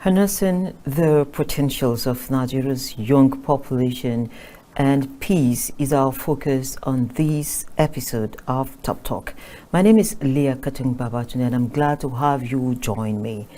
Harnessing the potentials of Nigeria's young population and peace is our focus on this episode of Top Talk. My name is Leah Katung Babatunde, and I'm glad to have you join me.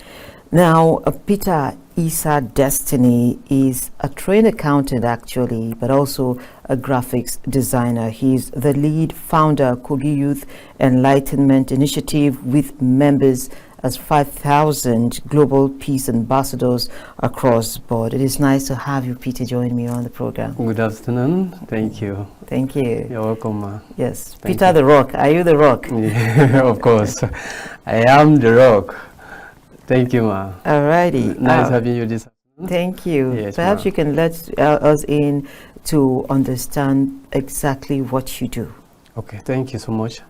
Now, Peter Isah Destiny is a trained accountant actually, but also a graphics designer. He's the lead founder Kogi Youth Enlightenment Initiative with members as 5,000 global peace ambassadors across the board. It is nice to have you, Peter, join me on the program. Good afternoon. Thank you. Thank you. You're welcome, ma. Yes. Thank Peter you. The Rock. Are you the Rock? Yeah, of course. I am the Rock. Thank you, ma. Alrighty. Nice having you this afternoon. Thank you. Yes, perhaps you can let us in to understand exactly what you do. Okay, thank you so much.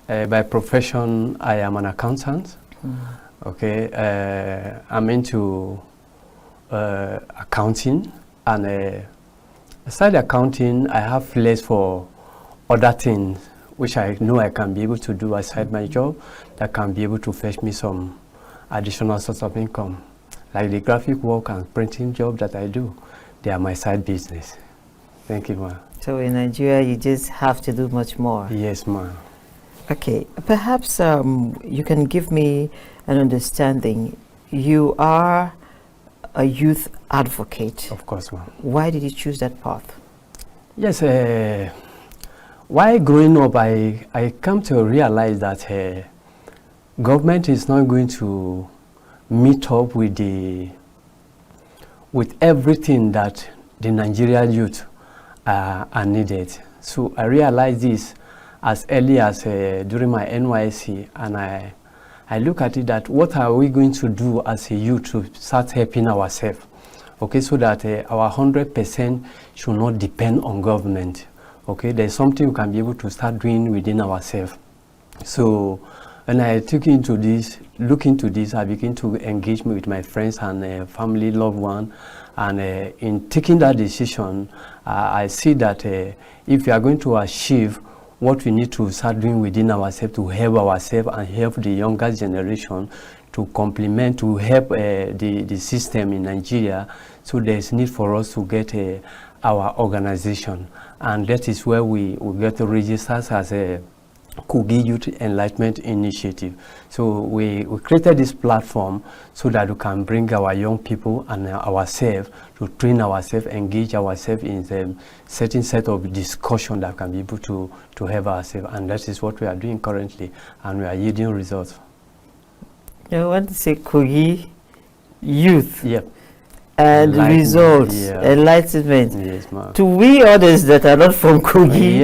By profession, I am an accountant. Okay, I'm into accounting, and aside accounting, I have flares for other things which I know I can be able to do aside my job that can be able to fetch me some additional source of income, like the graphic work and printing job that I do. They are my side business. Thank you, ma. So in Nigeria, you just have to do much more. Yes, ma. Okay, perhaps you can give me an understanding. You are a youth advocate. Of course, ma'am. Why did you choose that path? Yes, while growing up, I come to realize that government is not going to meet up with everything that the Nigerian youth are needed. So I realized this as early as during my NYSC, and I look at it that what are we going to do as a youth to start helping ourselves, okay, so that our 100% should not depend on government. Okay, there's something we can be able to start doing within ourselves. So when I look into this, I begin to engage with my friends and family, loved one, and in taking that decision, I see that if we are going to achieve what we need to start doing within ourselves to help ourselves and help the younger generation to complement, to help the system in Nigeria, so there's need for us to get our organization, and that is where we get registered as a Kogi Youth Enlightenment Initiative. So we created this platform so that we can bring our young people and ourselves to train ourselves, engage ourselves in a certain set of discussion that can be able to have ourselves, and that is what we are doing currently, and we are yielding results. I want to say Kogi Youth. Yep. And results, enlightenment. Yes, ma'am. To we others that are not from Kogi.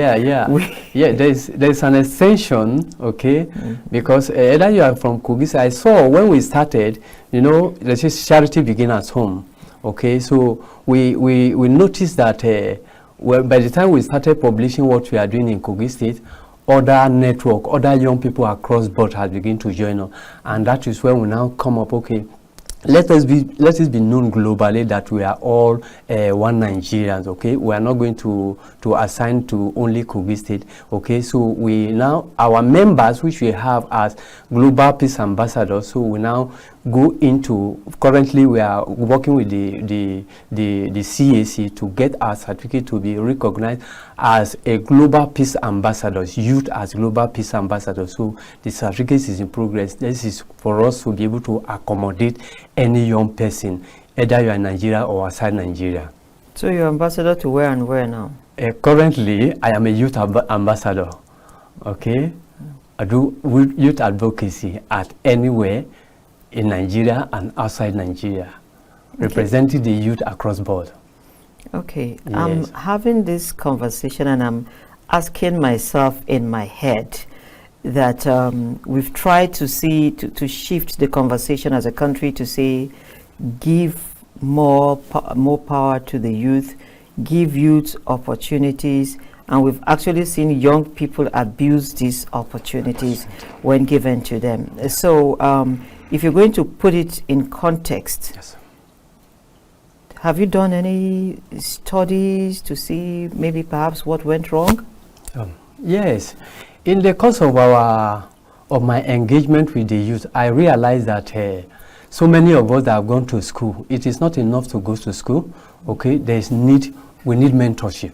There's an extension, okay, because either you are from Kogi. I saw when we started, you know, let's say charity begin at home, okay. So we noticed that by the time we started publishing what we are doing in Kogi State, other network, other young people across board have begun to join us, and that is when we now come up, okay. Let it be known globally that we are all one Nigerians, okay? We are not going to assign to only Kogi State, okay? So we now, our members, which we have as Global Peace Ambassadors, so we now go into, currently we are working with the CAC to get our certificate to be recognized as a Global Peace Ambassadors, youth as Global Peace Ambassadors. So the certificate is in progress. This is for us to be able to accommodate any young person, either you are in Nigeria or outside Nigeria. So you're ambassador to where and where now? Currently, I am a youth ambassador, okay? I do youth advocacy at anywhere in Nigeria and outside Nigeria, representing the youth across board. Okay, yes. I'm having this conversation and I'm asking myself in my head that we've tried to see, to shift the conversation as a country to say, give more power to the youth, give youth opportunities, and we've actually seen young people abuse these opportunities when given to them. So if you're going to put it in context, yes. Have you done any studies to see maybe perhaps what went wrong? Yes. In the course of my engagement with the youth, I realized that so many of us that have gone to school, it is not enough to go to school. Okay, we need mentorship.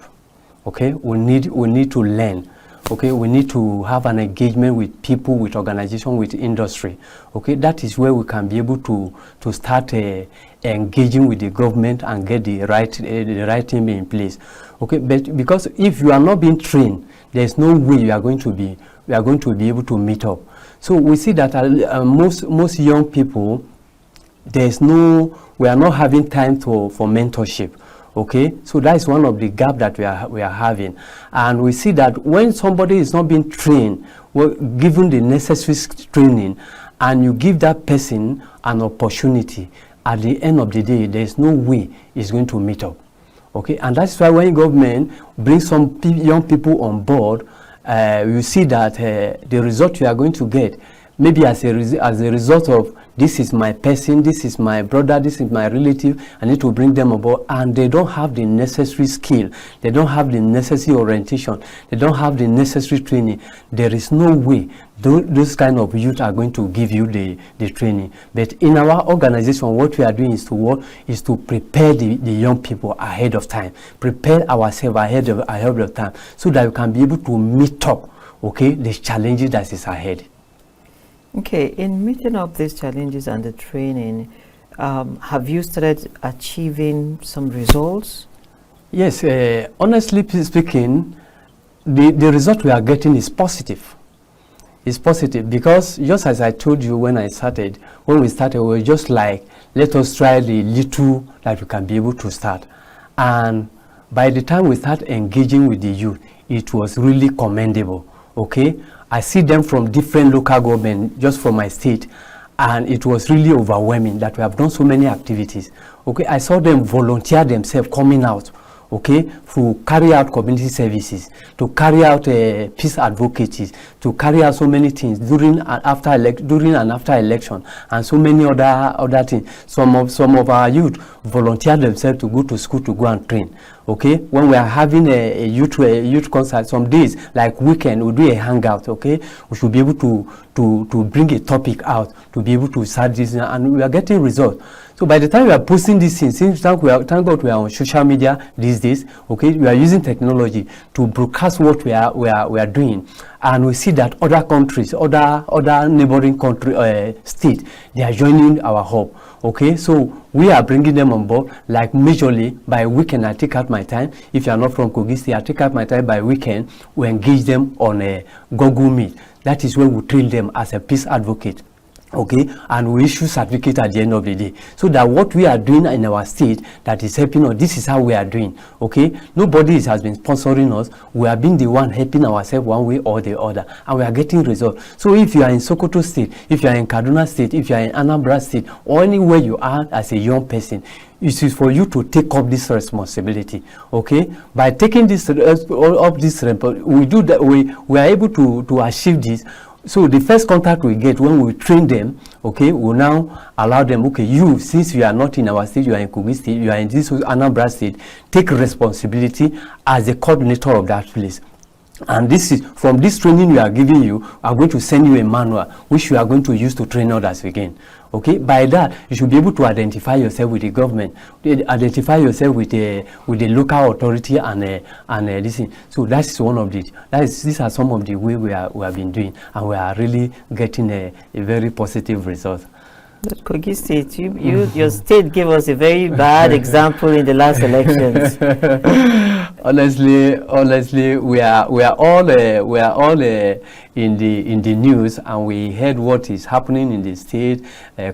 Okay, we need to learn. Okay, we need to have an engagement with people, with organization, with industry. Okay, that is where we can be able to start engaging with the government and get the right thing in place. Okay, but because if you are not being trained, there is no way we are going to be able to meet up. So we see that most young people, we are not having time for mentorship. Okay, so that is one of the gap that we are having, and we see that when somebody is not being trained, given the necessary training, and you give that person an opportunity, at the end of the day, there is no way it's going to meet up. Okay, and that's why when government brings some young people on board, you see that the result you are going to get, maybe as a result of, this is my person, this is my brother, this is my relative, I need to bring them aboard, and they don't have the necessary skill, they don't have the necessary orientation, they don't have the necessary training. There is no way those kind of youth are going to give you the training. But in our organization, what we are doing is to prepare the young people ahead of time, prepare ourselves ahead of time, so that we can be able to meet up, okay, the challenges that is ahead. Okay, in meeting up these challenges and the training, have you started achieving some results? Yes, honestly speaking, the result we are getting is positive. It's positive because, just as I told you when we started, we were just like, let us try the little that we can be able to start. And by the time we start engaging with the youth, it was really commendable. Okay, I see them from different local government, just from my state, and it was really overwhelming that we have done so many activities. Okay, I saw them volunteer themselves coming out, okay, to carry out community services, to carry out peace advocacy, to carry out so many things during and after election, and so many other things. Some of our youth volunteer themselves to go to school to go and train. Okay, when we are having a youth concert, some days like weekend, we do a hangout. Okay, we should be able to bring a topic out to be able to start this, and we are getting results. So by the time we are posting these things, thank God we are on social media these days. Okay, we are using technology to broadcast what we are doing, and we see that other countries, other neighboring states, they are joining our hub. Okay, so we are bringing them on board, like majorly by weekend. I take out my time. If you are not from Kogi State, I take out my time by weekend. We engage them on a Google Meet. That is where we train them as a peace advocate. Okay, and we issue certificate at the end of the day, so that what we are doing in our state that is helping us, this is how we are doing. Okay, nobody has been sponsoring us. We are being the one helping ourselves one way or the other, and we are getting results. So if you are in Sokoto State, if you are in Kaduna State, if you are in Anambra State, or anywhere you are as a young person, it is for you to take up this responsibility. Okay, by taking this we do that. We are able to achieve this. So the first contact we get when we train them, okay, we'll now allow them, okay, you, since you are not in our state, you are in Kogi State, you are in this Anambra State, take responsibility as the coordinator of that place. And this is, from this training we are giving you, I'm going to send you a manual, which you are going to use to train others again. Okay, by that, you should be able to identify yourself with the government, identify yourself with the local authority and this thing. So that's one of the, these are some of the way we have been doing, and we are really getting a very positive result. But Kogi State, your state gave us a very bad example in the last elections. honestly, we are all in the news, and we heard what is happening in the state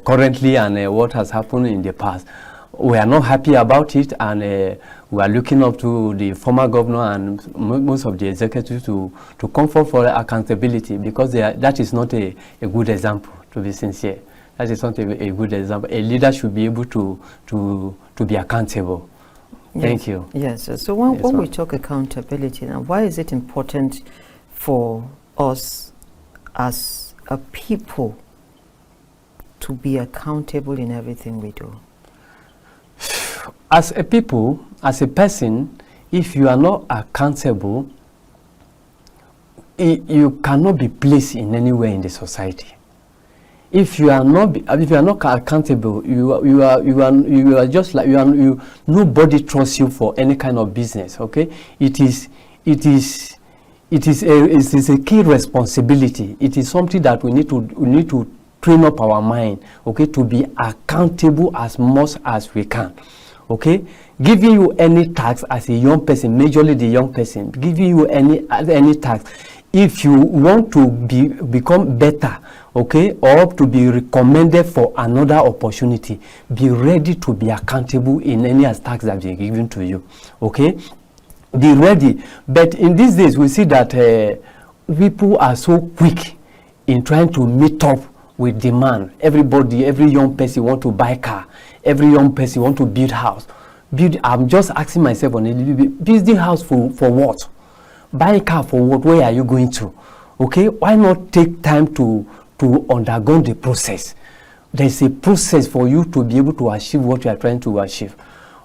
currently and what has happened in the past. We are not happy about it, and we are looking up to the former governor and most of the executives to come forward for accountability, because that is not a good example, to be sincere. That is not a good example. A leader should be able to be accountable. Yes. Thank you. Yes. So when we talk accountability, now, why is it important for us as a people to be accountable in everything we do? As a people, as a person, if you are not accountable, you cannot be placed in anywhere in the society. If you are not accountable, you are just like nobody trusts you for any kind of business. Okay, it is a key responsibility. It is something that we need to train up our mind, okay, to be accountable as much as we can. Okay, giving you any task as a young person, majorly the young person, giving you any task, if you want to become better, okay, or to be recommended for another opportunity, be ready to be accountable in any tasks that are given to you. Okay, be ready. But in these days, we see that people are so quick in trying to meet up with demand. Everybody, every young person want to buy car. Every young person want to build house. I'm just asking myself on a little bit, building house for what? Buying car for what? Where are you going to? Okay, why not take time to undergo the process? There's a process for you to be able to achieve what you are trying to achieve.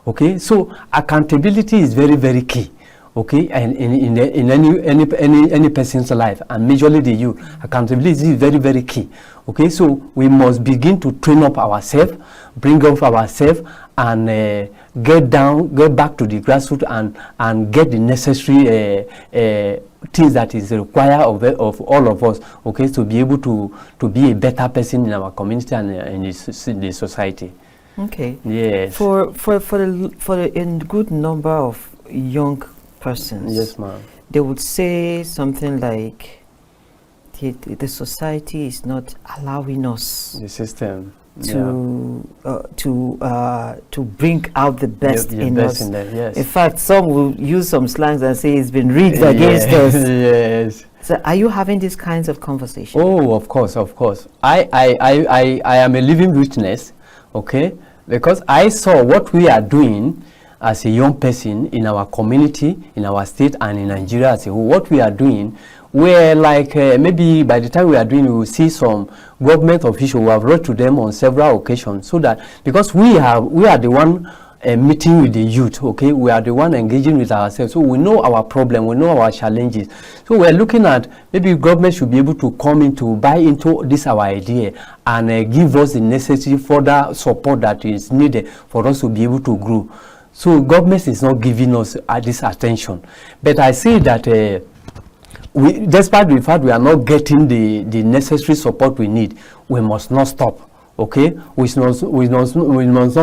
Okay, so accountability is very, very key. Okay, and in any person's life, and majorly the youth, accountability is very, very key. Okay, so we must begin to train up ourselves, bring up ourselves, and get back to the grassroots and get the necessary things that is required of all of us. Okay, to be able to be a better person in our community and in the society. Okay. Yes. For a good number of young persons, yes, ma'am, they would say something like the society is not allowing us, the system, to bring out the best in us. Yes. In fact, some will use some slangs and say it's been rigged against us. Yes. So are you having these kinds of conversations? Oh, of course. I am a living witness, okay, because I saw what we are doing as a young person in our community, in our state, and in Nigeria as a whole. What we are doing, where like maybe by the time we are doing, we will see some government officials who have wrote to them on several occasions, so that because we are the one meeting with the youth, okay, we are the one engaging with ourselves, so we know our problem, we know our challenges. So we are looking at maybe government should be able to come in to buy into this our idea and give us the necessary further support that is needed for us to be able to grow. So government is not giving us this attention, but I say that despite the fact we are not getting the necessary support we need, we must not stop. Okay, we must not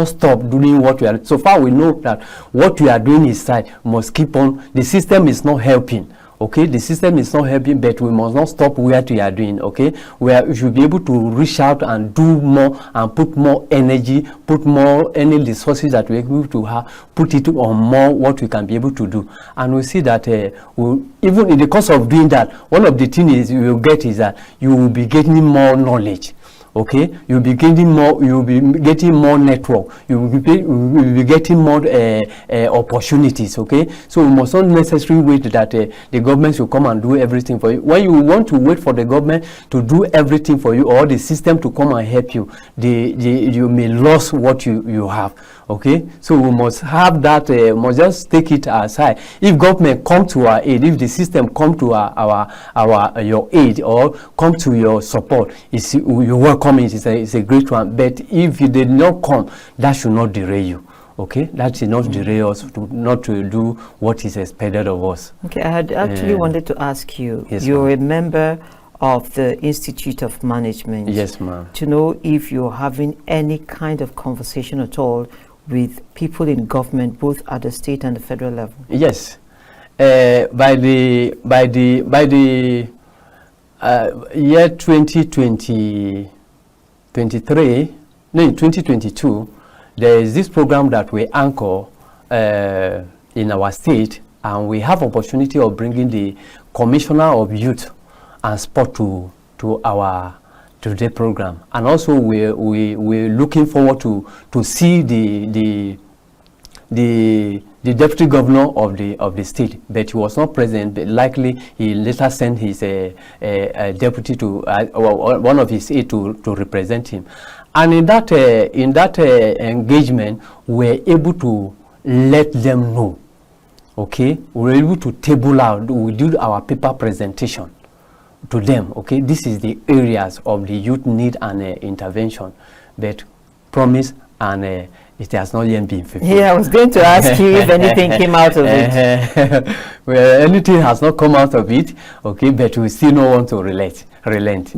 stop doing what we are. So far, we know that what we are doing is right. Must keep on. The system is not helping. Okay, the system is not helping, but we must not stop what we are doing. Okay, we should be able to reach out and do more and put more energy, put more any resources that we're able to have, put it on more what we can be able to do. And we see that even in the course of doing that, one of the things you will get is that you will be getting more knowledge. Okay, you'll be getting more. You'll be getting more network. You'll be getting more opportunities. Okay, so we must not necessarily wait that the government should come and do everything for you. When you want to wait for the government to do everything for you or the system to come and help you, you may lose what you have. Okay, so we must have that. Must just take it aside. If government come to our aid, if the system come to your aid or come to your support, you welcome it. It's a great one. But if you did not come, that should not derail you. Okay, that should not derail us not to do what is expected of us. Okay, I had actually wanted to ask you. Yes, you're a member of the Institute of Management. Yes, ma'am. To know if you're having any kind of conversation at all with people in government, both at the state and the federal level. Yes, by the year 2022, there is this program that we anchor in our state, and we have opportunity of bringing the Commissioner of Youth and Sport to our today program. And also we're looking forward to see the deputy governor of the state, but he was not present. But likely he later sent his deputy to one of his aides to represent him. And in that engagement, we're able to let them know. Okay, we're able to table out. We do our paper presentation them, okay, this is the areas of the youth need an intervention, but promise and it has not yet been fulfilled. Yeah, I was going to ask you if anything came out of it. Well, anything has not come out of it, okay, but we still don't want to relent.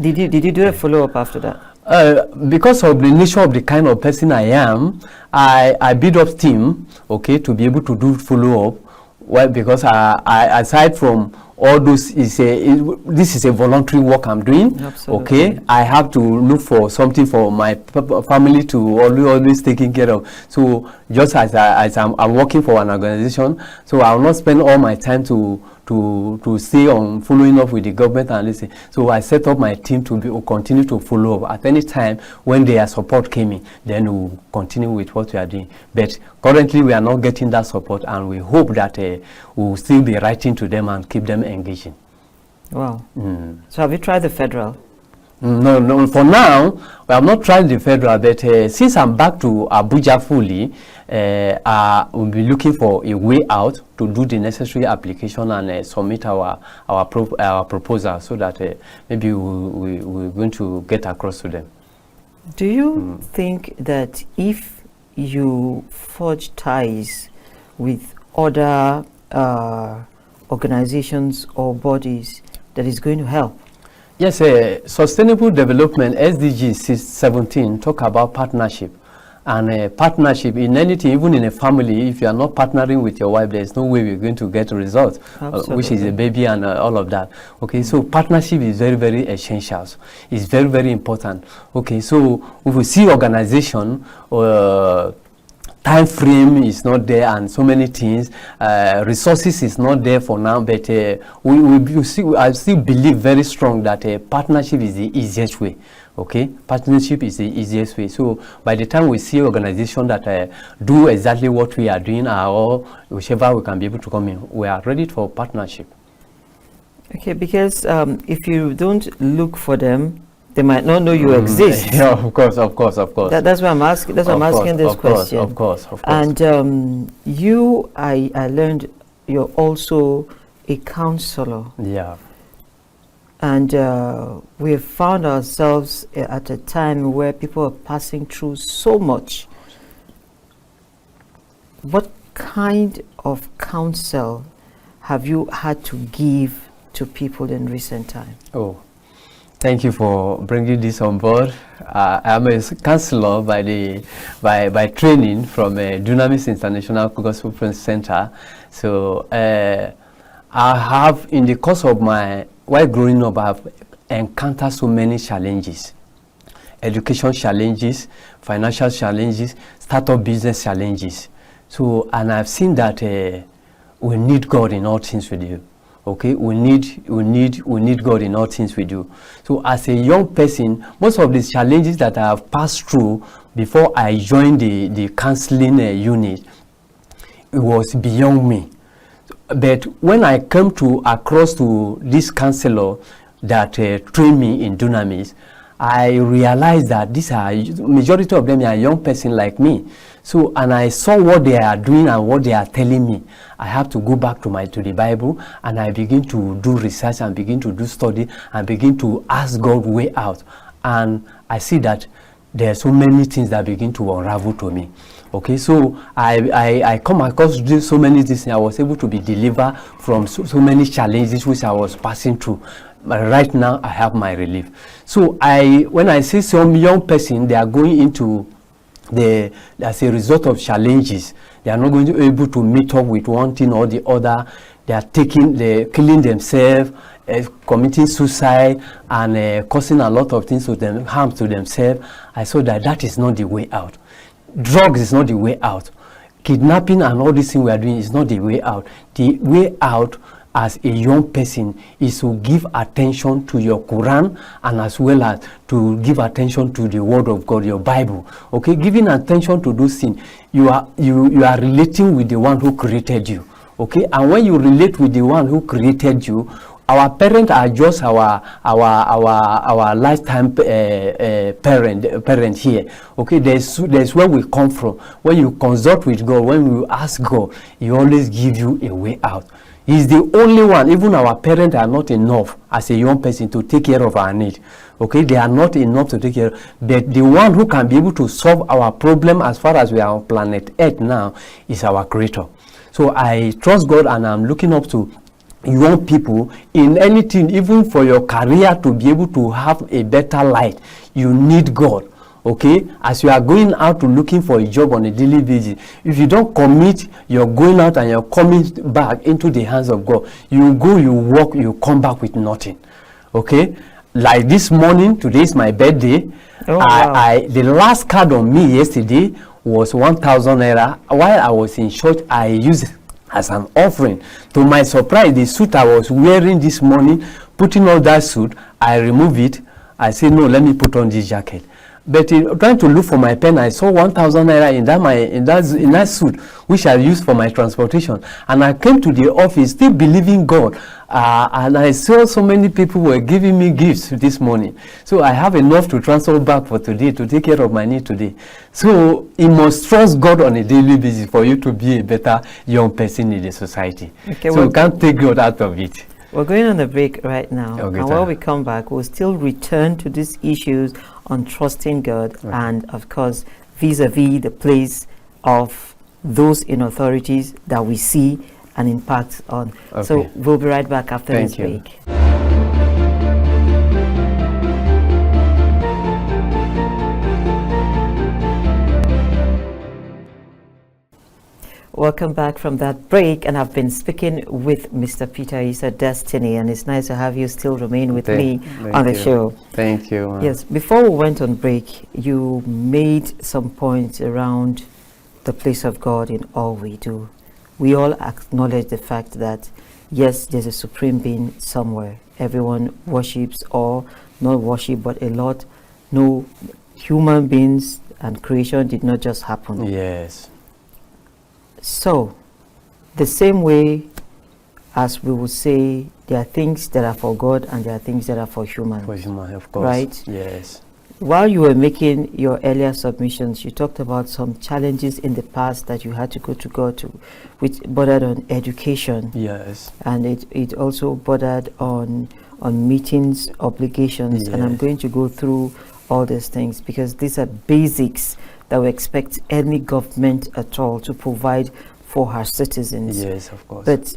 Did you do a follow-up after that? Because of the nature of the kind of person I am, I build up team, okay, to be able to do follow-up. Well, because I aside from all those, this is a voluntary work I'm doing. Absolutely. Okay, I have to look for something for my family to always taking care of. So just as I'm working for an organization, so I will not spend all my time to stay on following up with the government and listen. So I set up my team to continue to follow up. At any time when their support came in, then we'll continue with what we are doing. But currently we are not getting that support, and we hope that we'll still be writing to them and keep them engaging. Wow. So have you tried the federal? No, for now, we have not tried the federal, but since I'm back to Abuja fully, we'll be looking for a way out to do the necessary application and submit our proposal, so that maybe we're going to get across to them. Do you think that if you forge ties with other organizations or bodies, that is going to help? Yes, Sustainable Development SDG 17 talk about partnership. And partnership in anything, even in a family, if you are not partnering with your wife, there's no way we're going to get results, which is a baby and all of that. Okay, so partnership is very, very essential. It's very, very important. Okay, so if we see organization, time frame is not there, and so many things, resources is not there for now, but I still believe very strong that partnership is the easiest way. Okay, partnership is the easiest way. So by the time we see organization that do exactly what we are doing, or whichever we can be able to come in, we are ready for partnership. Okay, because if you don't look for them, they might not know you exist. Yeah, of course. That's why I'm asking. That's why I'm asking this question. Of course. And I learned you're also a counselor. Yeah. And we have found ourselves at a time where people are passing through so much. What kind of counsel have you had to give to people in recent time? Oh, thank you for bringing this on board. I'm a counselor by training from Dunamis International Gospel Friends Center. So I have, in the course of my while growing up, I've encountered so many challenges: education challenges, financial challenges, startup business challenges. So, and I've seen that we need God in all things we do. Okay, we need God in all things we do. So, as a young person, most of the challenges that I have passed through before I joined the counseling unit, it was beyond me. But when I came across to this counselor that trained me in Dunamis, I realized that majority of them are young person like me. So, and I saw what they are doing and what they are telling me. I have to go back to the Bible, and I begin to do research and begin to do study and begin to ask God way out. And I see that there are so many things that begin to unravel to me. Okay, so I come across so many things. I was able to be delivered from so many challenges which I was passing through. But right now, I have my relief. So when I see some young person, they are going into as a result of challenges, they are not going to be able to meet up with one thing or the other. They're killing themselves, committing suicide, and causing a lot of things to them, harm to themselves. I saw that is not the way out. Drugs is not the way out. Kidnapping and all these things we are doing is not the way out. The way out as a young person is to give attention to your Quran, and as well as to give attention to the Word of God, your Bible. Okay, giving attention to those things, you are relating with the one who created you. Okay, and when you relate with the one who created you, our parents are just our lifetime parent here. Okay, there's where we come from. When you consult with God, when you ask God, He always give you a way out. He's the only one. Even our parents are not enough as a young person to take care of our need. Okay, they are not enough to take care of, but the one who can be able to solve our problem as far as we are on planet Earth now is our Creator. So I trust God, and I'm looking up to young people in anything, even for your career, to be able to have a better light. You need God. Okay, as you are going out to looking for a job on a daily basis, if you don't commit, you're going out and you're coming back into the hands of God. You go, you walk, you come back with nothing. Okay, like this morning, today is my birthday. Oh, wow. The last card on me yesterday was 1,000 naira. While I was in church, I used it as an offering. To my surprise, the suit I was wearing this morning, putting on that suit, I removed it. I said, no, let me put on this jacket. But trying to look for my pen, I saw 1,000 naira in that suit, which I used for my transportation. And I came to the office still believing God. And I saw so many people were giving me gifts this morning. So I have enough to transfer back for today, to take care of my need today. So you must trust God on a daily basis for you to be a better young person in the society. Okay, so you can't take God out of it. We're going on a break right now. Okay, and when we come back, we'll still return to these issues on trusting God, okay, and of course vis-a-vis the place of those in authorities that we see and impact on. Okay. So we'll be right back after this break. Welcome back from that break, and I've been speaking with Mr. Peter Isah Destiny, and it's nice to have you still remain with me on the show. Thank you. Yes, before we went on break, you made some points around the place of God in all we do. We all acknowledge the fact that, yes, there's a supreme being somewhere. Everyone worships, or not worship, but a lot. No human beings and creation did not just happen. Yes. So, the same way as we would say there are things that are for God and there are things that are for humans. For human, of course. Right? Yes. While you were making your earlier submissions, you talked about some challenges in the past that you had to go to God to, which bordered on education. Yes. And it also bordered on meetings, obligations. Yes. And I'm going to go through all these things because these are basics that we expect any government at all to provide for her citizens. Yes, of course. But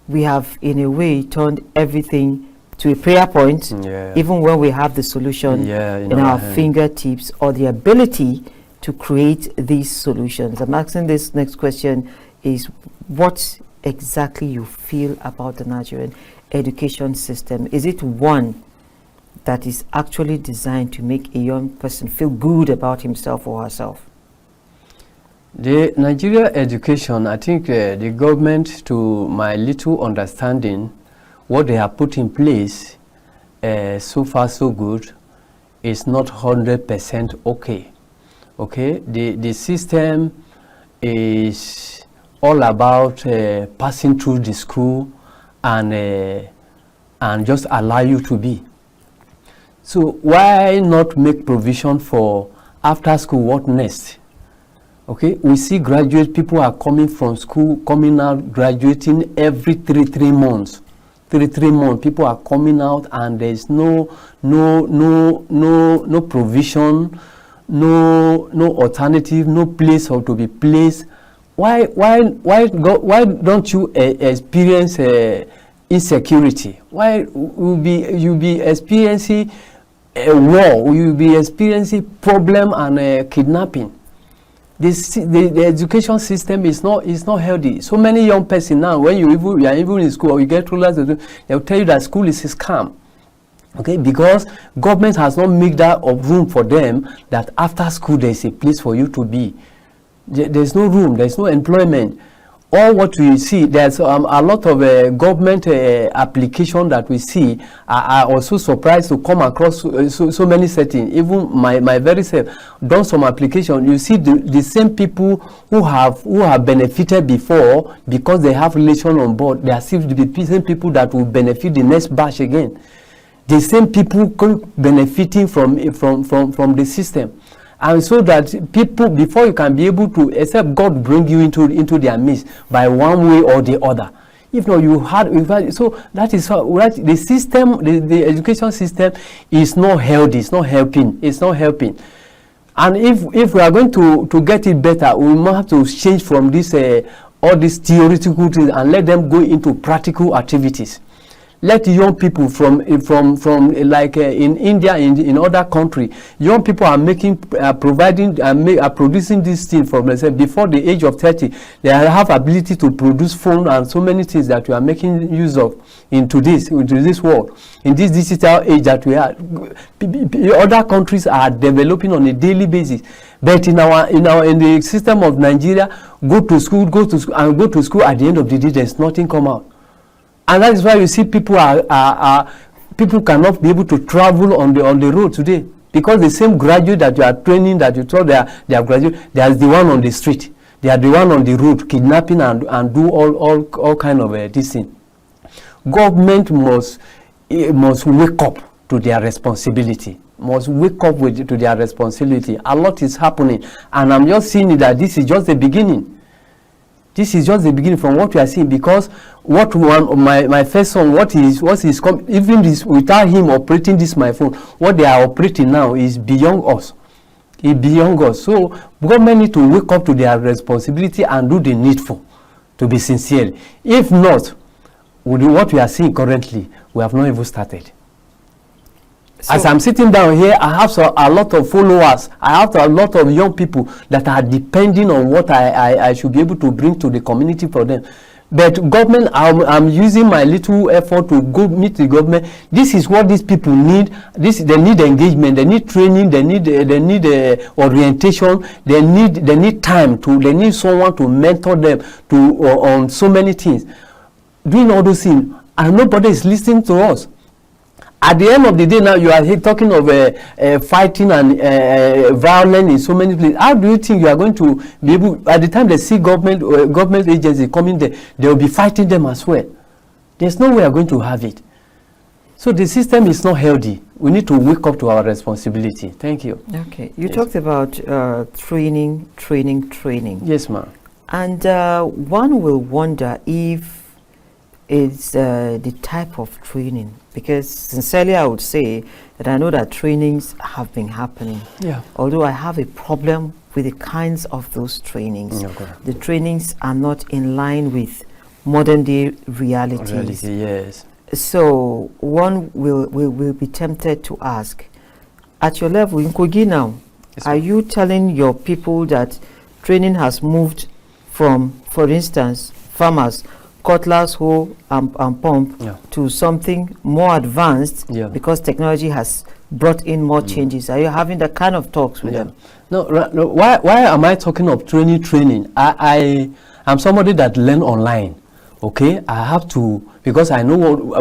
we have, in a way, turned everything to a prayer point, even when we have the solution in our fingertips or the ability to create these solutions. I'm asking this next question is what exactly you feel about the Nigerian education system. Is it one that is actually designed to make a young person feel good about himself or herself? The Nigeria education, I think the government, to my little understanding, what they have put in place, so far so good, is not 100% okay. Okay, the system is all about passing through the school and just allow you to be. So why not make provision for after school, what next? Okay, we see graduate people are coming from school, coming out, graduating every three months. 3 months, people are coming out, and there's no provision, no alternative, no place or to be placed. Why don't you experience insecurity? Why you be experiencing a war? You be experiencing problem and kidnapping. The education system is not healthy. So many young people now, when you are even in school or you get rulers, they'll tell you that school is a scam. Okay, because government has not made that of room for them that after school there is a place for you to be. There's no room, there's no employment. All what we see, there's a lot of government application that we see are also surprised to come across so many settings. Even my very self done some application. You see the same people who have benefited before because they have relation on board. They are still the same people that will benefit the next batch again. The same people benefiting from the system. And so that people, before you can be able to, except God bring you into their midst by one way or the other, If not, you had so that is how the system, the education system is not healthy. It's not helping. It's not helping. And if we are going to get it better, we might have to change from this all these theoretical things and let them go into practical activities. Let young people from like in India, in other countries, young people are producing this thing from themselves before the age of 30. They have ability to produce phone and so many things that we are making use of into this world, in this digital age that we are. Other countries are developing on a daily basis, but in the system of Nigeria, go to school, and go to school. At the end of the day, there's nothing come out. And that is why you see people people cannot be able to travel on the road today, because the same graduate that you are training, that you thought they are graduate, they are the one on the street, they are the one on the road kidnapping and do all kind of this thing. Government must wake up to their responsibility. Must wake up to their responsibility. A lot is happening, and I'm just seeing that this is just the beginning. This is just the beginning from what we are seeing, because my first son, even this, without him operating this my phone, what they are operating now is beyond us. It's beyond us. So government need to wake up to their responsibility and do the needful, to be sincere. If not, with what we are seeing currently, we have not even started. So, as I'm sitting down here, I have a lot of followers. I have a lot of young people that are depending on what I should be able to bring to the community for them. But government, I'm using my little effort to go meet the government. This is what these people need. They need engagement. They need training. They need orientation. They need time they need someone to mentor them on so many things. Doing all those things, and nobody is listening to us. At the end of the day, now you are here talking of fighting and violence in so many places. How do you think you are going to be able? By the time they see government agency coming there, they will be fighting them as well. There's no way we are going to have it. So the system is not healthy. We need to wake up to our responsibility. Thank you. Okay, you talked about training. Yes, ma'am. And one will wonder if it's the type of training, because sincerely I would say that I know that trainings have been happening. Yeah. Although I have a problem with the kinds of those trainings. Okay. The trainings are not in line with modern day realities. Yes. So one will be tempted to ask, at your level in Kogi now, yes, are you telling your people that training has moved from, for instance, farmers, cutlass, hoe, and pump, yeah, to something more advanced, yeah, because technology has brought in more changes? Are you having that kind of talks with them? No. Why am I talking of training? I am somebody that learn online. Okay, I have to, because I know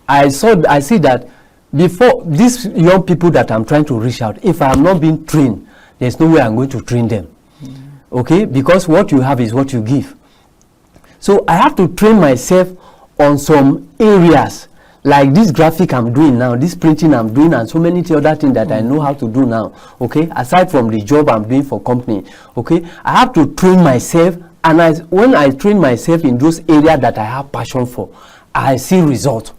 I see that before these young people that I'm trying to reach out, if I have not been trained, there's no way I'm going to train them. Okay, because what you have is what you give. So I have to train myself on some areas, like this graphic I'm doing now, this printing I'm doing, and so many other things that I know how to do now. Okay, aside from the job I'm doing for company. Okay, I have to train myself, and when I train myself in those areas that I have passion for, I see results.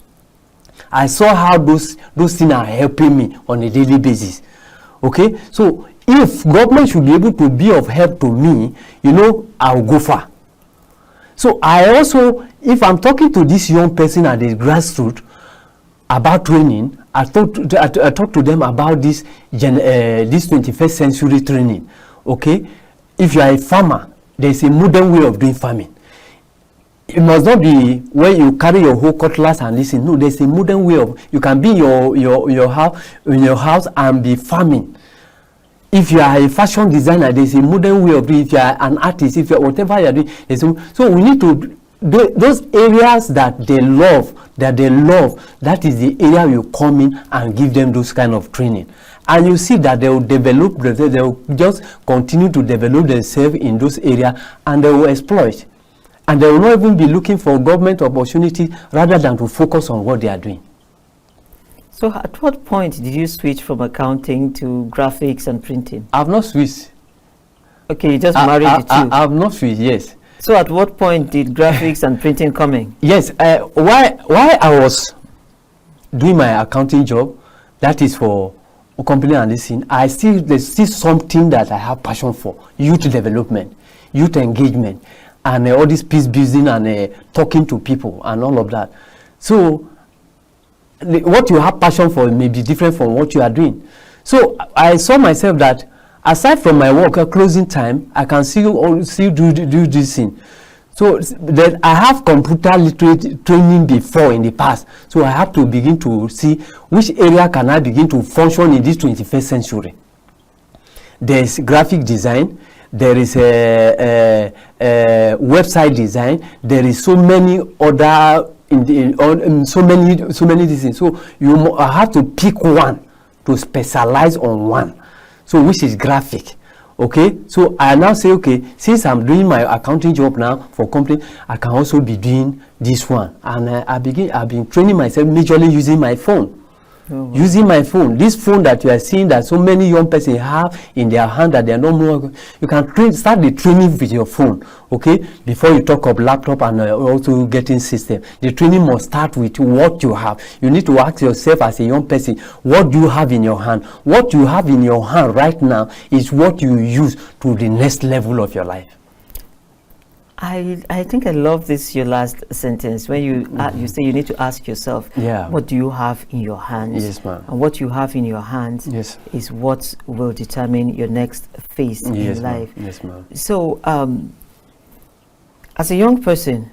I saw how those things are helping me on a daily basis. Okay, so if government should be able to be of help to me, I'll go far. So I also, if I'm talking to this young person at the grassroots about training, I talk to them about this 21st century training. Okay, if you are a farmer, there's a modern way of doing farming. It must not be where you carry your whole cutlass and listen. No, there's a modern way of, you can be in your house and be farming. If you are a fashion designer, there's a modern way of doing it. If you are an artist, if you are whatever you are doing, so we need to do those areas that they love. That is the area you come in and give them those kind of training, and you see that they will develop. They will just continue to develop themselves in those areas, and they will exploit, and they will not even be looking for government opportunity rather than to focus on what they are doing. So at what point did you switch from accounting to graphics and printing? I've not switched. Okay, you just married the two. I've not switched, yes. So at what point did graphics and printing come in? Yes, why I was doing my accounting job, that is for a company and this thing, there's still something that I have passion for: youth development, youth engagement, and all this peace building and talking to people and all of that. So what you have passion for may be different from what you are doing. So I saw myself that aside from my work at closing time, I can still do this thing. So then I have computer literate training before in the past. So I have to begin to see which area can I begin to function in this 21st century. There is graphic design, there is a website design, there is so many other so many things. So you have to pick one to specialize on one. So which is graphic. Okay, so I now say, okay, since I'm doing my accounting job now for company, I can also be doing this one. And I've been training myself majorly using my phone. Oh, wow. Using my phone, this phone that you are seeing that so many young persons have in their hand that they are not more, you can start the training with your phone, okay? Before you talk of laptop and also getting system, the training must start with what you have. You need to ask yourself as a young person, what do you have in your hand? What you have in your hand right now is what you use to the next level of your life. I think I love this, your last sentence, when you say you need to ask yourself, what do you have in your hands? Yes, ma'am. And what you have in your hands is what will determine your next phase in life. Yes, ma'am. So, as a young person,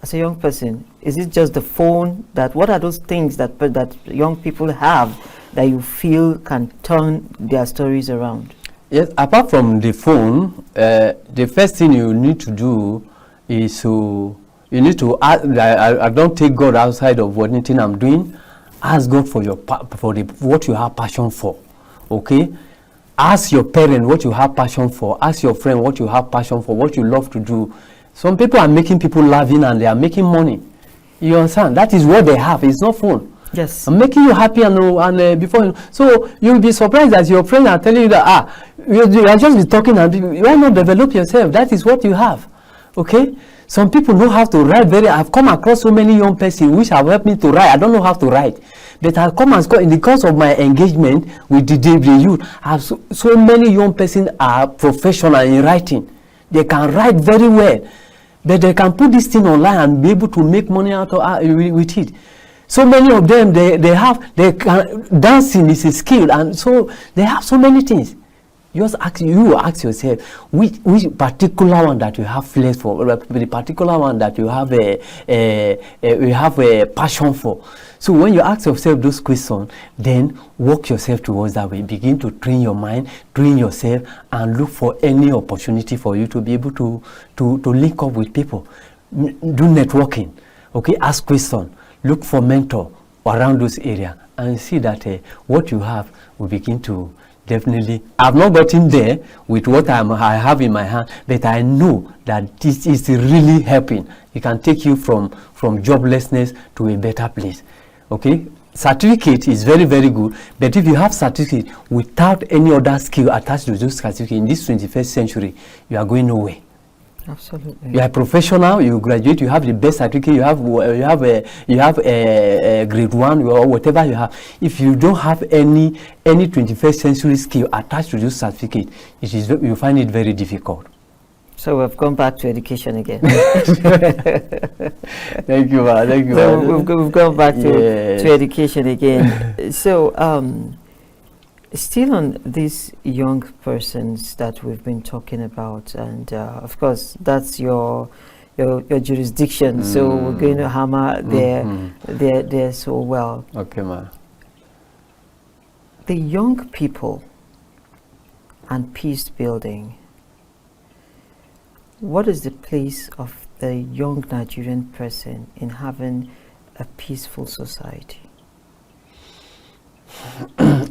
is it just the phone what are those things that young people have that you feel can turn their stories around? Yes, apart from the phone, the first thing you need to do is you need to ask. I don't take God outside of anything I'm doing. Ask God for what you have passion for. Okay, ask your parent what you have passion for. Ask your friend what you have passion for. What you love to do. Some people are making people laughing and they are making money. You understand? That is what they have. It's not phone. Yes. I'm making you happy and before, so you'll be surprised that your friends are telling you that you are just be talking and why not develop yourself? That is what you have. Okay. Some people know how to write. I've come across so many young persons which have helped me to write. I don't know how to write, but I've come and in the course of my engagement with the youth. So many young persons are professional in writing. They can write very well, but they can put this thing online and be able to make money out of with it. So many of them, dancing is a skill, and so they have so many things. You ask yourself, which particular one that you have flair for, the particular one that you have a passion for. So when you ask yourself those questions, then walk yourself towards that way. Begin to train your mind, train yourself, and look for any opportunity for you to be able to link up with people. Do networking. Okay, ask questions. Look for mentor around those areas and see that what you have will begin to definitely. I've not gotten there with what I have in my hand, but I know that this is really helping. It can take you from joblessness to a better place. Okay, certificate is very, very good, but if you have certificate without any other skill attached to those certificates in this 21st century, you are going nowhere. Absolutely. You are a professional. You graduate. You have the best certificate. You have a grade 1 or whatever you have. If you don't have any 21st century skill attached to this certificate, you find it very difficult. So we've gone back to education again. Thank you, ma. Thank you. So we've gone back to education again. So still on these young persons that we've been talking about, and of course that's your jurisdiction, so we're going to hammer there so well. Okay, ma. The young people and peace building. What is the place of the young Nigerian person in having a peaceful society?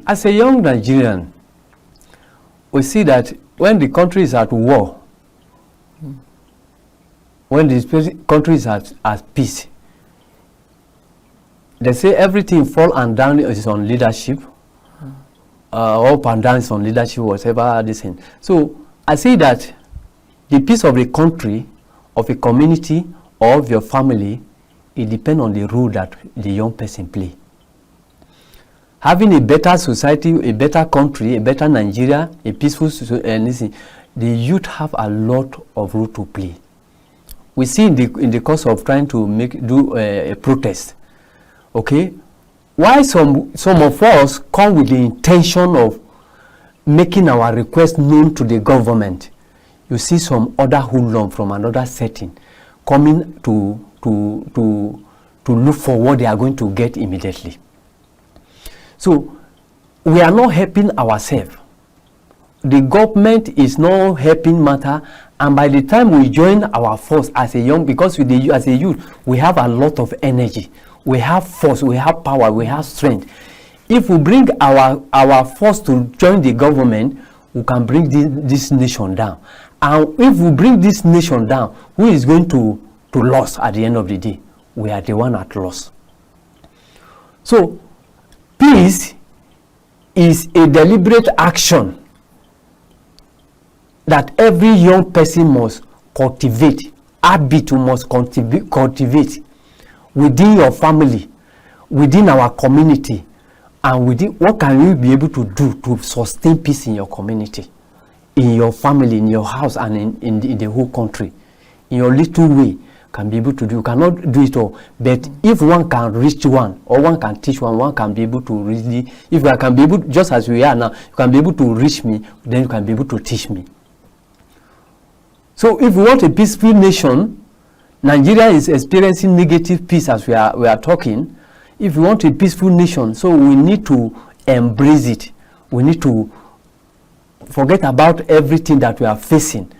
As a young Nigerian, we see that when the country is at war, when the country is at peace, they say everything fall and down is on leadership, up and down is on leadership, whatever this thing. So I say that the peace of the country of a community or of your family, it depends on the role that the young person play. Having a better society, a better country, a better Nigeria, a peaceful society, the youth have a lot of role to play. We see in the course of trying to do a protest, okay, why some of us come with the intention of making our request known to the government. You see some other hoodlum from another setting coming to look for what they are going to get immediately. So we are not helping ourselves. The government is not helping matter, and by the time we join our force as a young, because as a youth, we have a lot of energy, we have force, we have power, we have strength. If we bring our force to join the government, we can bring this nation down. And if we bring this nation down, who is going to lose at the end of the day? We are the one at loss. So peace is a deliberate action that every young person must cultivate, habit must cultivate within your family, within our community, and within what can you be able to do to sustain peace in your community, in your family, in your house, and in the whole country. In your little way, can be able to do. You cannot do it all, but if one can reach one, or one can teach one can be able to really, if I can be able, just as we are now, you can be able to reach me, then you can be able to teach me. So if we want a peaceful nation, Nigeria is experiencing negative peace as we are talking. If we want a peaceful nation, so we need to embrace it. We need to forget about everything that we are facing.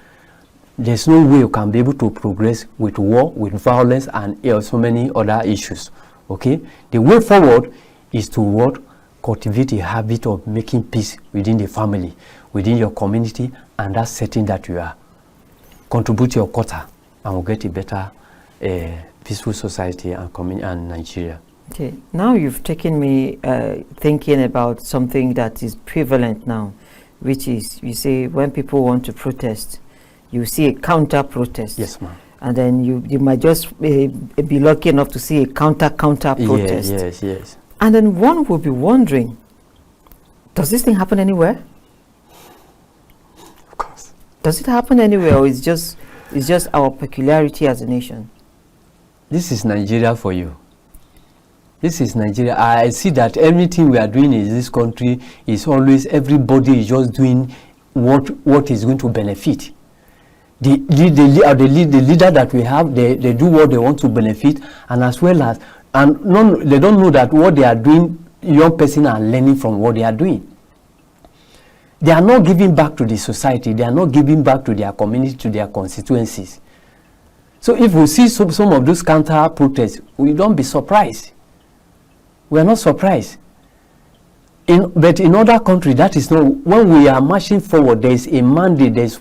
There's no way you can be able to progress with war, with violence, and so many other issues. Okay? The way forward is to what? Cultivate a habit of making peace within the family, within your community, and that setting that you are. Contribute your quota, and we'll get a better peaceful society and Nigeria. Okay, now you've taken me thinking about something that is prevalent now, which is, you say, when people want to protest, you see a counter protest. Yes, ma'am. And then you might just be lucky enough to see a counter protest. Yes. And then one will be wondering, does this thing happen anywhere? Of course. Does it happen anywhere, or it's just our peculiarity as a nation? This is Nigeria for you. This is Nigeria. I see that everything we are doing in this country is always, everybody is just doing what is going to benefit. The leader that we have, they do what they want to benefit, and as well as, they don't know that what they are doing, young person are learning from what they are doing. They are not giving back to the society. They are not giving back to their community, to their constituencies. So if we see some of those counter protests, we don't be surprised. We are not surprised. But in other countries, that is not. When we are marching forward, there is a mandate. There is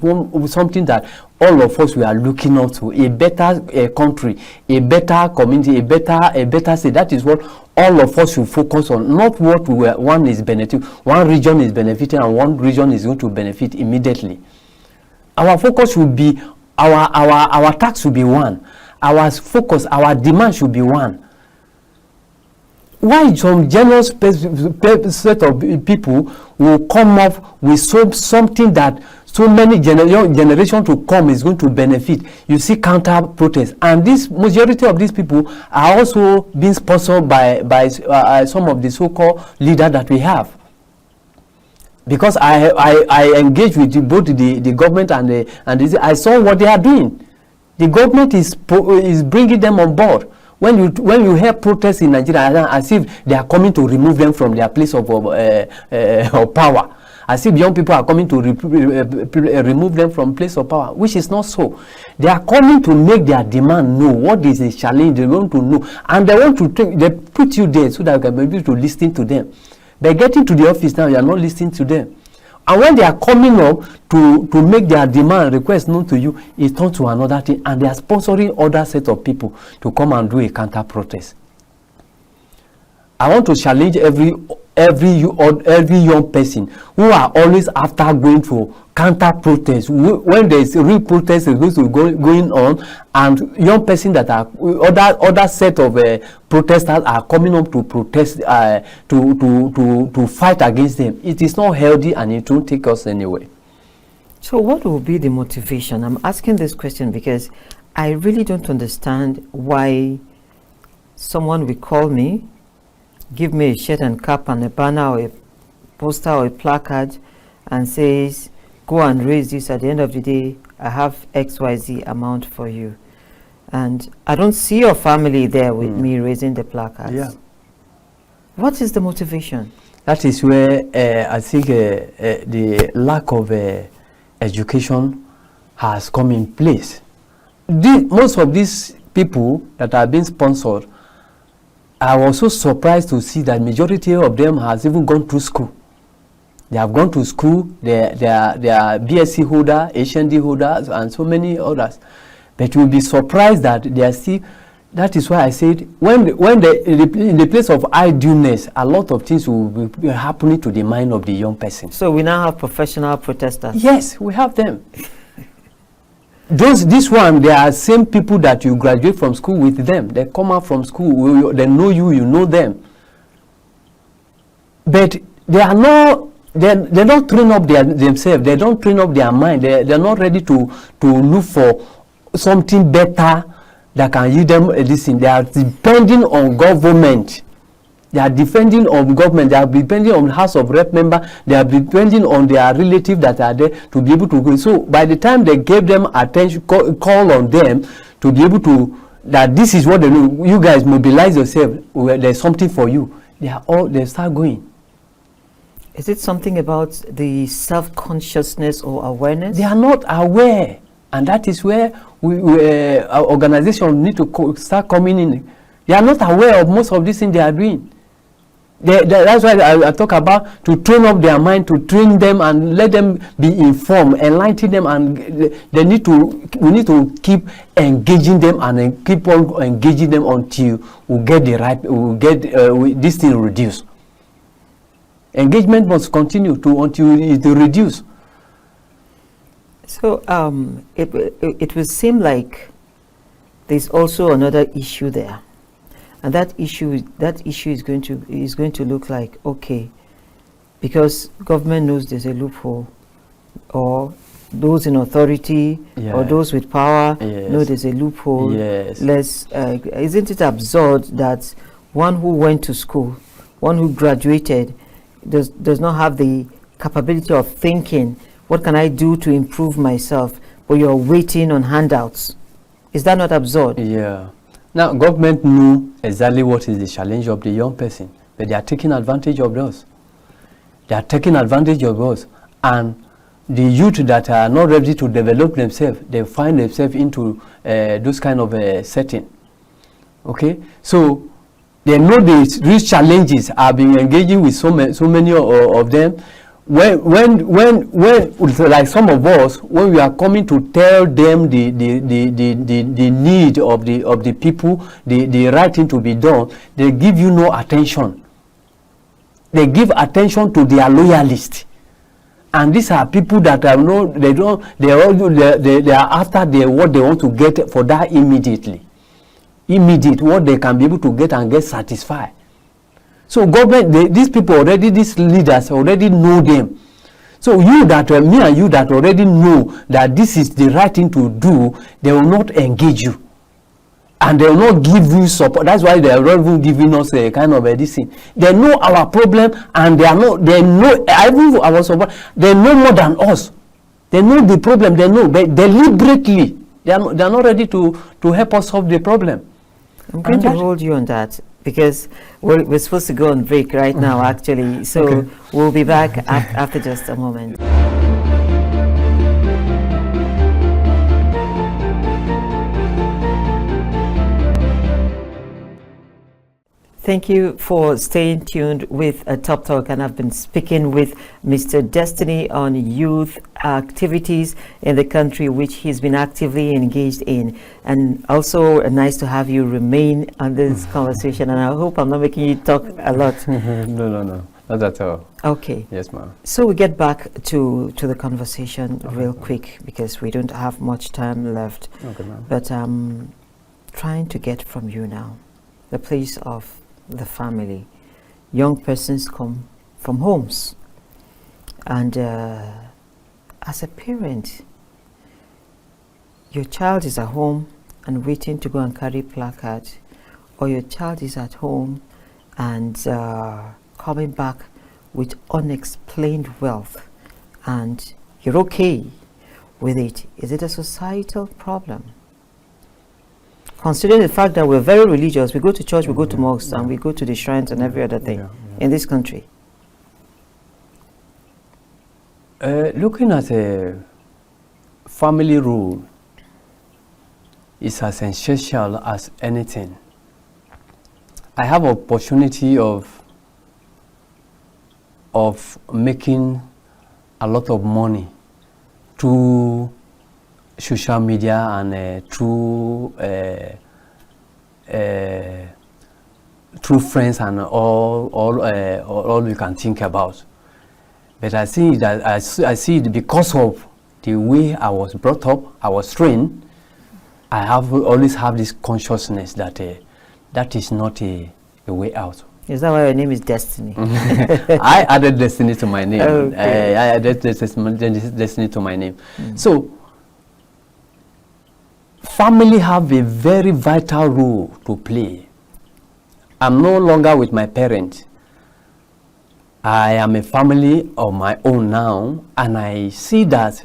something that all of us we are looking up to: a better country, a better community, a better state. That is what all of us should focus on. Not what one is benefiting, one region is benefiting, and one region is going to benefit immediately. Our focus should be our tax should be one. Our focus, our demand should be one. Why some general set of people will come up with something that so many generations to come is going to benefit? You see counter protests, and this majority of these people are also being sponsored by some of the so-called leaders that we have. Because I engage with both the government and I saw what they are doing. The government is bringing them on board. When you hear protests in Nigeria, as if they are coming to remove them from their place of power, as if young people are coming to remove them from place of power, which is not so. They are coming to make their demand know what is the challenge. They want to know, and they put you there so that you can be able to listen to them. By getting to the office now, you are not listening to them. And when they are coming up to make their demand request known to you, it turns to another thing, and they are sponsoring other set of people to come and do a counter protest. I want to challenge every young person who are always after going for counter protest. When there is real protest is going to going on, and young person that are other set of protesters are coming up to protest to fight against them. It is not healthy and it won't take us anywhere. So what will be the motivation? I'm asking this question because I really don't understand why someone will call me, give me a shirt and cap and a banner or a poster or a placard and says, go and raise this. At the end of the day, I have XYZ amount for you. And I don't see your family there with me raising the placards. Yeah. What is the motivation? That is where I think the lack of education has come in place. Most of these people that are being sponsored, I was so surprised to see that majority of them has even gone to school. They have gone to school, they are BSc holder, HND holders, and so many others. But you'll be surprised that they are still. That is why I said, in the place of idleness, a lot of things will be happening to the mind of the young person. So we now have professional protesters. Yes, we have them. This one, they are same people that you graduate from school with them. They come out from school, they know you, you know them. But they are not. They don't train up themselves. They don't train up their mind. They're not ready to look for something better that can give them this thing. They are depending on government. They are depending on government. They are depending on House of Rep member. They are depending on their relatives that are there to be able to go. So by the time they gave them attention, call on them to be able to, that this is what they do. You guys mobilize yourself. There's something for you. They start going. Is it something about the self-consciousness or awareness? They are not aware, and that is where our organization need to start coming in. They are not aware of most of these things they are doing. That's why I talk about to train up their mind, to train them and let them be informed, enlighten them, and we need to keep engaging them and keep on engaging them until we get this thing reduced. Engagement must continue until it reduce. So it will seem like there's also another issue there, and that issue is going to look like, okay, because government knows there's a loophole, or those in authority or those with power know there's a loophole. Yes. Isn't it absurd that one who went to school, one who graduated, does not have the capability of thinking, what can I do to improve myself, but you're waiting on handouts? Is that not absurd? Yeah. Now, government knew exactly what is the challenge of the young person, but they are taking advantage of those. They are taking advantage of those. And the youth that are not ready to develop themselves, they find themselves into those kind of setting. Okay? So, they know these challenges. I've been engaging with so many of them. When like some of us, when we are coming to tell them the need of the people, the right thing to be done, they give you no attention. They give attention to their loyalists, and these are people that are they are after what they want to get for that immediate what they can be able to get and get satisfied. So government, these people already, these leaders already know them. So me and you that already know that this is the right thing to do, they will not engage you, and they will not give you support. That's why they are not even giving us a kind of this thing. They know our problem, and they know even our support. They know more than us. They know the problem. They know, but deliberately they are not ready to help us solve the problem. I'm going to hold you on that, because we're supposed to go on break right now, actually. So okay. We'll be back after just a moment. Thank you for staying tuned with Top Talk, and I've been speaking with Mr. Destiny on youth activities in the country, which he's been actively engaged in. And also nice to have you remain on this conversation, and I hope I'm not making you talk a lot. No. Not at all. Okay. Yes, ma'am. So we get back to the conversation real quick because we don't have much time left. Okay, ma'am. But I'm trying to get from you now the place of the family. Young persons come from homes, and as a parent, your child is at home and waiting to go and carry placard, or your child is at home and coming back with unexplained wealth, and you're okay with it. Is it a societal problem? Considering the fact that we're very religious, we go to church, we go to mosques, and we go to the shrines and every other thing in this country. Looking at a family rule is as essential as anything. I have opportunity of making a lot of money through social media and through friends and all you can think about. But I see that I see it because of the way I was brought up, I was trained. I always have this consciousness that that is not a way out. Is that why your name is Destiny? I added Destiny to my name. Okay. I added Destiny to my name. So, family have a very vital role to play. I'm no longer with my parents. I am a family of my own now, and I see that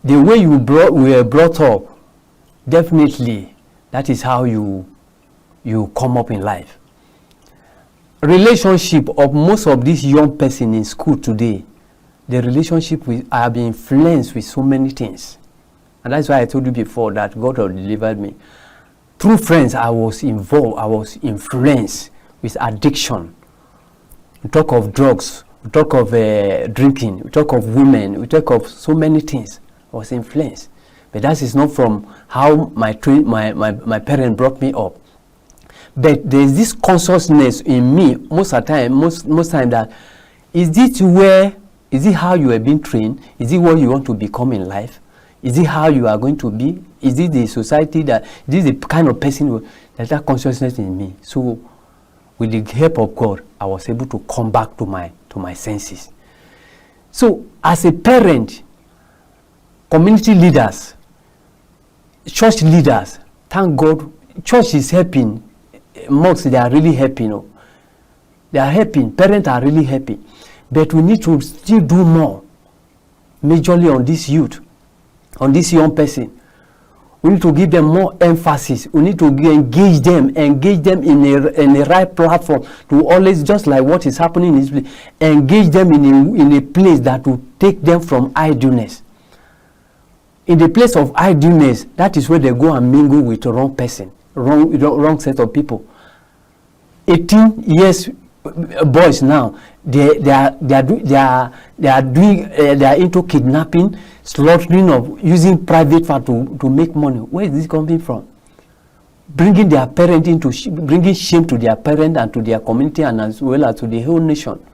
the way we were brought up, definitely that is how you come up in life. Relationship of most of these young person in school today, the relationship have been influenced with so many things. And that's why I told you before that God had delivered me. Through friends, I was involved, I was influenced with addiction. We talk of drugs, we talk of drinking, we talk of women, we talk of so many things. I was influenced. But that is not from how my parents brought me up. But there is this consciousness in me most of the time, most time, that is it how you have been trained? Is it what you want to become in life? Is it how you are going to be? Is it the society that this is the kind of person that consciousness in me? So with the help of God, I was able to come back to my senses. So as a parent, community leaders, church leaders, thank God, church is helping. Mosques, they are really helping. They are helping. Parents are really happy. But we need to still do more, majorly on this youth, on this young person. We need to give them more emphasis. We need to engage them in a right platform to always, just like what is happening in this place, engage them in a place that will take them from idleness. In the place of idleness, that is where they go and mingle with the wrong person, wrong set of people. 18 years boys now, they are into kidnapping, slaughtering of using private funds to make money. Where is this coming from? Bringing their parent bringing shame to their parent and to their community and as well as to the whole nation.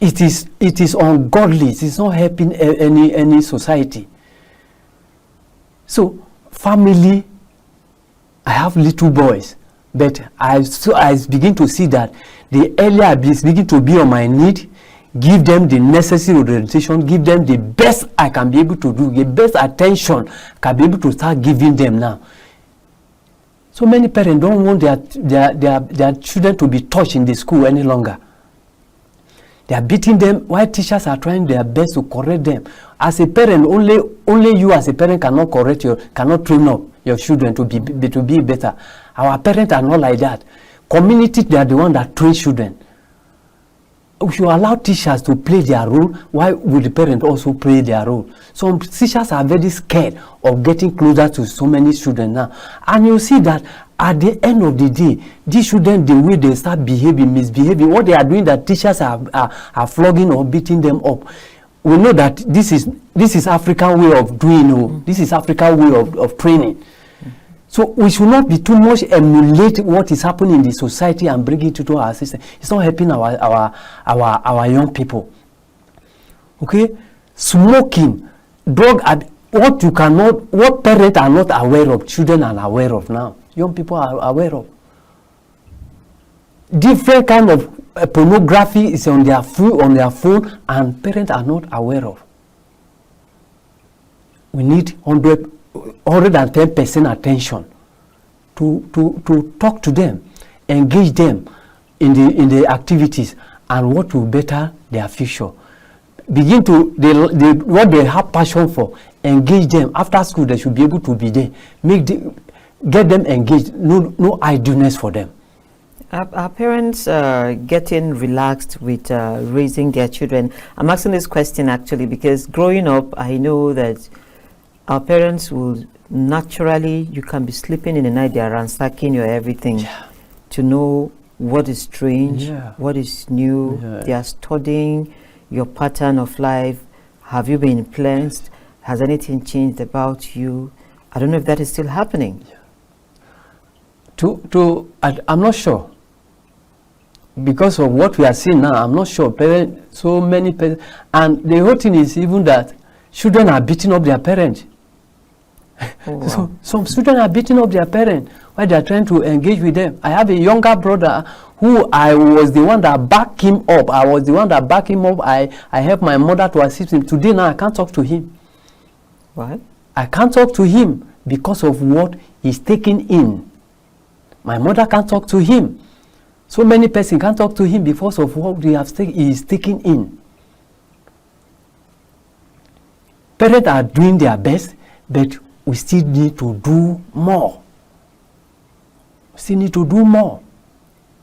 It is ungodly. It is not helping any society. So family, I have little boys, but I begin to see that the earlier I begin to be on my need, give them the necessary orientation, give them the best I can be able to do, the best attention I can be able to start giving them now. So many parents don't want their children to be touched in the school any longer. They are beating them while teachers are trying their best to correct them. As a parent, only you as a parent cannot cannot train up your children to be better. Our parents are not like that. Community, they are the one that train children. If you allow teachers to play their role, why would the parent also play their role? Some teachers are very scared of getting closer to so many children now. And you see that at the end of the day, these children, the way they start misbehaving, what they are doing, that teachers are flogging or beating them up. We know that this is African way of doing, this is African way of training. So we should not be too much emulate what is happening in the society and bring it to our system. It's not helping our young people. Okay, smoking, drug, what parents are not aware of, children are aware of now. Young people are aware of. Different kind of pornography is on their phone, and parents are not aware of. We need 110% attention to talk to them, engage them in the activities, and what will better their future. Begin to what they have passion for, engage them. After school, they should be able to be there. Get them engaged. No idleness for them. Are parents getting relaxed with raising their children? I'm asking this question actually because growing up, I know that our parents will naturally, you can be sleeping in the night, they are ransacking your everything to know what is strange, what is new. They are studying your pattern of life. Have you been influenced? Has anything changed about you? I don't know if that is still happening. I'm not sure. Because of what we are seeing now, I'm not sure. So many parents, and the whole thing is even that children are beating up their parents. Oh, wow. So some students are beating up their parents while they are trying to engage with them. I have a younger brother who I was the one that backed him up. I helped my mother to assist him. Today now I can't talk to him. What? I can't talk to him because of what he's taking in. My mother can't talk to him. So many persons can't talk to him because of what he is taking in. Parents are doing their best, but we still need to do more. We still need to do more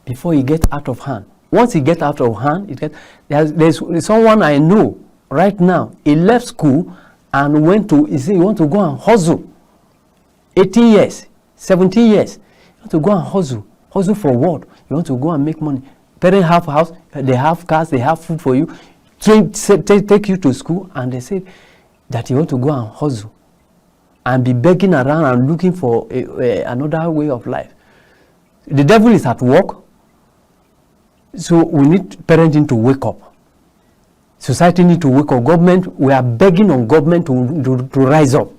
before it gets out of hand. Once it gets out of hand, there's someone I know right now. He left school and he said he want to go and hustle. 18 years, 17 years. You want to go and hustle. Hustle for what? You want to go and make money. Parents have house, they have cars, they have food for you. Take you to school, and they say that you want to go and hustle and be begging around and looking for another way of life. The devil is at work. So we need parenting to wake up. Society need to wake up. Government, we are begging on government to rise up,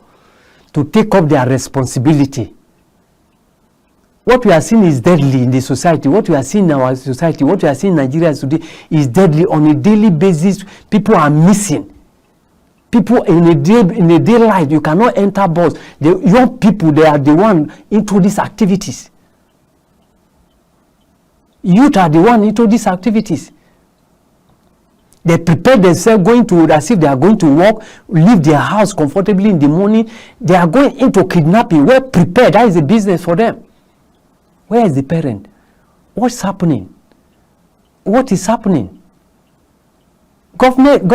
to take up their responsibility. What we are seeing is deadly in the society. What we are seeing in our society, what we are seeing in Nigeria today is deadly. On a daily basis, people are missing. People in a daylight, you cannot enter bus. The young people, they are the one into these activities. Youth are the one into these activities. They prepare themselves as if they are going to work, leave their house comfortably in the morning. They are going into kidnapping. Well prepared, that is a business for them. Where is the parent? What's happening? What is happening? Government,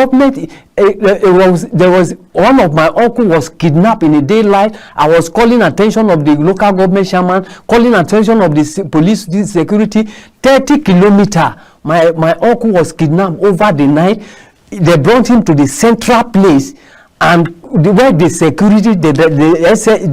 there was one of my uncle was kidnapped in the daylight. I was calling attention of the local government chairman, calling attention of the police, the security. 30 kilometers. My uncle was kidnapped over the night. They brought him to the central place, and where the security, the DSS,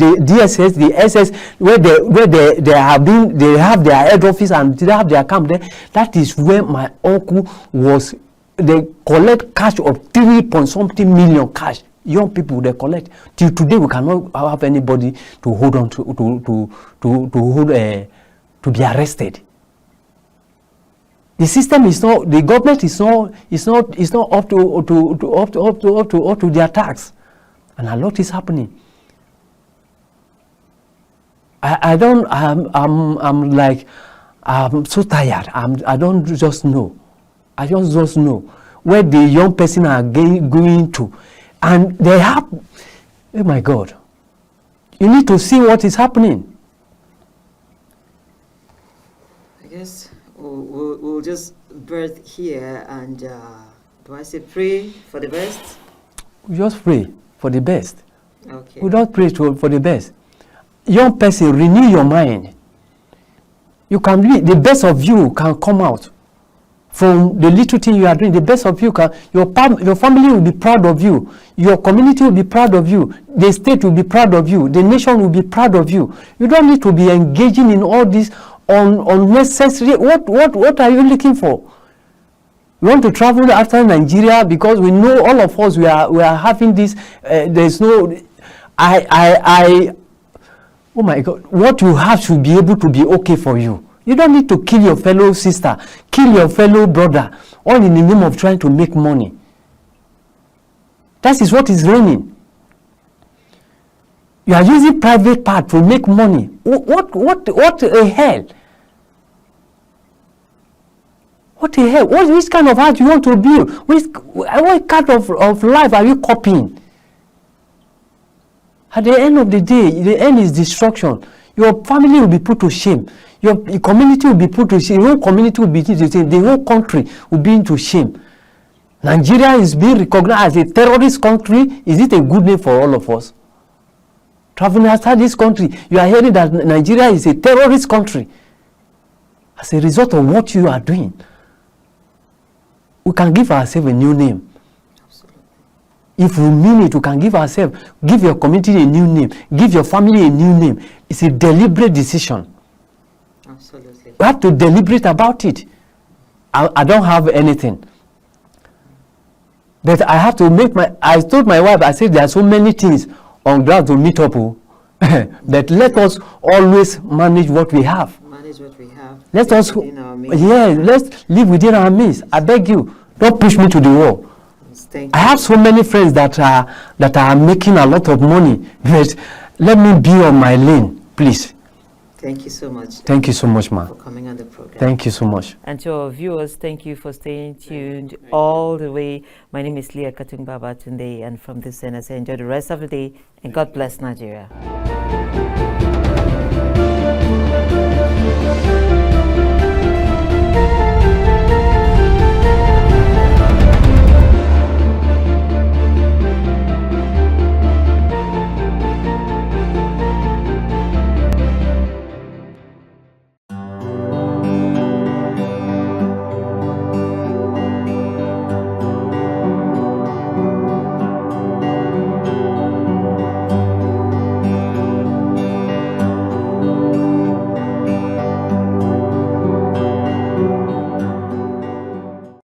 the SS, where they have their head office and they have their camp there. That is where my uncle was. They collect cash of 3.something million cash. Young people, they collect. Till today, we cannot have anybody to hold on to be arrested. The system is not. The government is not up to their tax, and a lot is happening. I'm so tired. I don't just know. I just know where the young person are going to, and they have. Oh my God! You need to see what is happening. I guess we'll just birth here, and do I say pray for the best? We just pray for the best. Okay. We don't pray for the best. Young person, renew your mind. You can be the best of you can come out from the little thing you are doing, the best of you can, your family will be proud of you, your community will be proud of you, the state will be proud of you, the nation will be proud of you. You don't need to be engaging in all this unnecessary. What are you looking for? We want to travel after Nigeria because we know all of us we are having this. There's no, oh my God, what you have should be able to be okay for you. You don't need to kill your fellow sister, kill your fellow brother, all in the name of trying to make money. That is what is reigning. You are using private part to make money. What a hell? What the hell? Which kind of heart you want to build? What kind of life are you copying? At the end of the day, the end is destruction. Your family will be put to shame. Your community will be put to shame. Your whole community will be put to shame. The whole country will be into shame. Nigeria is being recognized as a terrorist country. Is it a good name for all of us? Traveling outside this country, you are hearing that Nigeria is a terrorist country. As a result of what you are doing, we can give ourselves a new name. Absolutely. If we mean it, we can give ourselves, give your community a new name, give your family a new name. It's a deliberate decision. Absolutely. We have to deliberate about it. I don't have anything. But I have to make I told my wife, I said there are so many things on ground to meet up. But let us always manage what we have. Manage what we have. Let us, Let's live within our means. I beg you, don't push me to the wall. I have so many friends that are making a lot of money, but let me be on my lane, please. Thank you so much. Thank you so much, ma. For coming on the program. Thank you so much. And to our viewers, thank you for staying tuned all the way. My name is Leah Katung Babatunde, and from this end, I say enjoy the rest of the day, and God bless Nigeria.